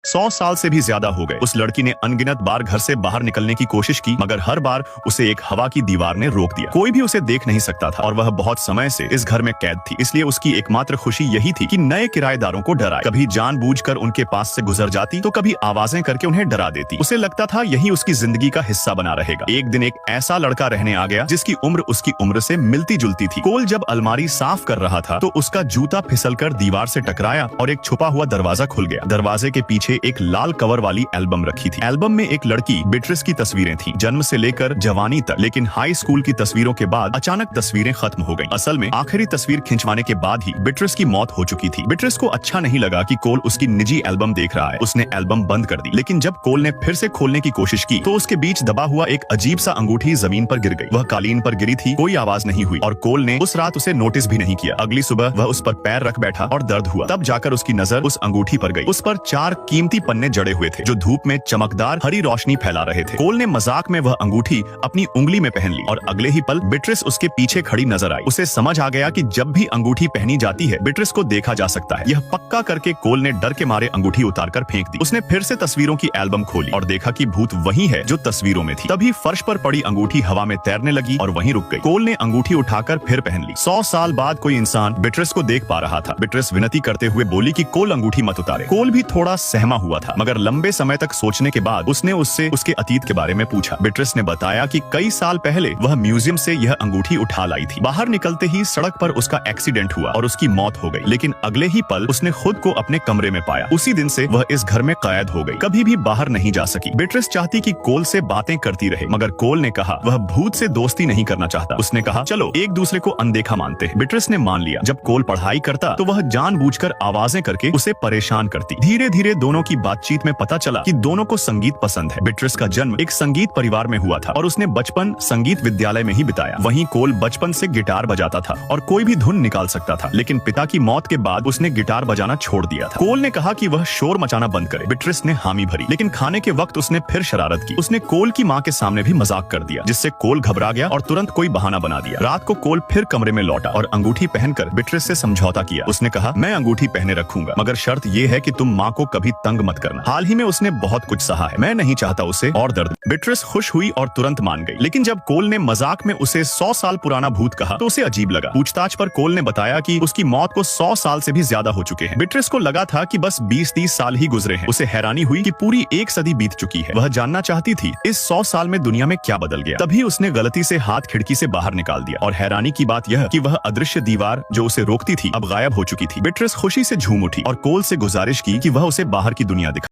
100 साल से भी ज्यादा हो गए। उस लड़की ने अनगिनत बार घर से बाहर निकलने की कोशिश की, मगर हर बार उसे एक हवा की दीवार ने रोक दिया। कोई भी उसे देख नहीं सकता था और वह बहुत समय से इस घर में कैद थी। इसलिए उसकी एकमात्र खुशी यही थी कि नए किराएदारों को डराए। कभी जानबूझकर उनके पास से गुजर जाती तो कभी आवाजें करके उन्हें डरा देती। उसे लगता था यही उसकी जिंदगी का हिस्सा बना रहेगा। एक दिन एक ऐसा लड़का रहने आ गया जिसकी उम्र उसकी उम्र से मिलती जुलती थी। कोल जब अलमारी साफ कर रहा था तो उसका जूता फिसलकर दीवार से टकराया और एक छुपा हुआ दरवाजा खुल गया। दरवाजे के पीछे एक लाल कवर वाली एल्बम रखी थी। एल्बम में एक लड़की बिट्रिस की तस्वीरें थी, जन्म से लेकर जवानी तक। लेकिन हाई स्कूल की तस्वीरों के बाद अचानक तस्वीरें खत्म हो गईं। असल में आखिरी तस्वीर खिंचवाने के बाद ही बिट्रिस की मौत हो चुकी थी। बिट्रिस को अच्छा नहीं लगा कि कोल उसकी निजी एल्बम देख रहा है। उसने एल्बम बंद कर दी। लेकिन जब कोल ने फिर से खोलने की कोशिश की तो उसके बीच दबा हुआ एक अजीब सा अंगूठी जमीन पर गिर गई। वह कालीन पर गिरी थी, कोई आवाज नहीं हुई और कोल ने उस रात उसे नोटिस भी नहीं किया। अगली सुबह वह उस पर पैर रख बैठा और दर्द हुआ। तब जाकर उसकी नजर उस अंगूठी पर गई। उस पर 4 कीमती पन्ने जड़े हुए थे जो धूप में चमकदार हरी रोशनी फैला रहे थे। कोल ने मजाक में वह अंगूठी अपनी उंगली में पहन ली और अगले ही पल बिट्रिस उसके पीछे खड़ी नजर आई। उसे समझ आ गया कि जब भी अंगूठी पहनी जाती है बिट्रिस को देखा जा सकता है। यह पक्का करके कोल ने डर के मारे अंगूठी उतारकर फेंक दी। उसने फिर से तस्वीरों की एल्बम खोली और देखा कि भूत वही है जो तस्वीरों में थी। तभी फर्श पर पड़ी अंगूठी हवा में तैरने लगी और वहीं रुक गई। कोल ने अंगूठी उठाकर फिर पहन ली। 100 साल बाद कोई इंसान बिट्रिस को देख पा रहा था। बिट्रिस विनती करते हुए बोली कि कोल अंगूठी मत उतारे। कोल भी थोड़ा सहमा हुआ था, मगर लंबे समय तक सोचने के बाद उसने उससे उसके अतीत के बारे में पूछा। बिट्रिस ने बताया कि कई साल पहले वह म्यूजियम से यह अंगूठी उठा लाई थी। बाहर निकलते ही सड़क पर उसका एक्सीडेंट हुआ और उसकी मौत हो गई। लेकिन अगले ही पल उसने खुद को अपने कमरे में पाया। उसी दिन से वह इस घर में कैद हो गई, कभी भी बाहर नहीं जा सकी। बिट्रिस चाहती कि कोल से बातें करती रहे, मगर कोल ने कहा वह भूत से दोस्ती नहीं करना चाहता। उसने कहा चलो एक दूसरे को अनदेखा मानते हैं। बिट्रिस ने मान लिया। जब कोल पढ़ाई करता तो वह जानबूझकर आवाजें करके उसे परेशान करती। धीरे धीरे दोनों की बातचीत में पता चला कि दोनों को संगीत पसंद है। बिट्रिस का जन्म एक संगीत परिवार में हुआ था और उसने बचपन संगीत विद्यालय में ही बिताया। वहीं कोल बचपन से गिटार बजाता था और कोई भी धुन निकाल सकता था। लेकिन पिता की मौत के बाद उसने गिटार बजाना छोड़ दिया था। कोल ने कहा कि वह शोर मचाना बंद करे। बिट्रिस ने हामी भरी, लेकिन खाने के वक्त उसने फिर शरारत की। उसने कोल की माँ के सामने भी मजाक कर दिया, जिससे कोल घबरा गया और तुरंत कोई बहाना बना दिया। रात को कोल फिर कमरे में लौटा और अंगूठी पहनकर बिट्रिस से समझौता किया। उसने कहा मैं अंगूठी पहने रखूंगा, मगर शर्त यह है कि तुम माँ को कभी तंग मत करना। हाल ही में उसने बहुत कुछ सहा है, मैं नहीं चाहता उसे और दर्द। बिट्रिस खुश हुई और तुरंत मान गई। लेकिन जब कोल ने मजाक में उसे 100 साल पुराना भूत कहा तो उसे अजीब लगा। पूछताछ पर कोल ने बताया कि उसकी मौत को 100 साल से भी ज्यादा हो चुके हैं। बिट्रिस को लगा था कि बस 20-30 साल ही गुजरे हैं। उसे हैरानी हुई कि पूरी 1 सदी बीत चुकी है। वह जानना चाहती थी इस 100 साल में दुनिया में क्या बदल गया। तभी उसने गलती से हाथ खिड़की से बाहर निकाल दिया और हैरानी की बात यह कि वह अदृश्य दीवार जो उसे रोकती थी अब गायब हो चुकी थी। बिट्रिस खुशी से झूम उठी और कोल से गुजारिश की कि वह उसे बाहर की दुनिया दिखा।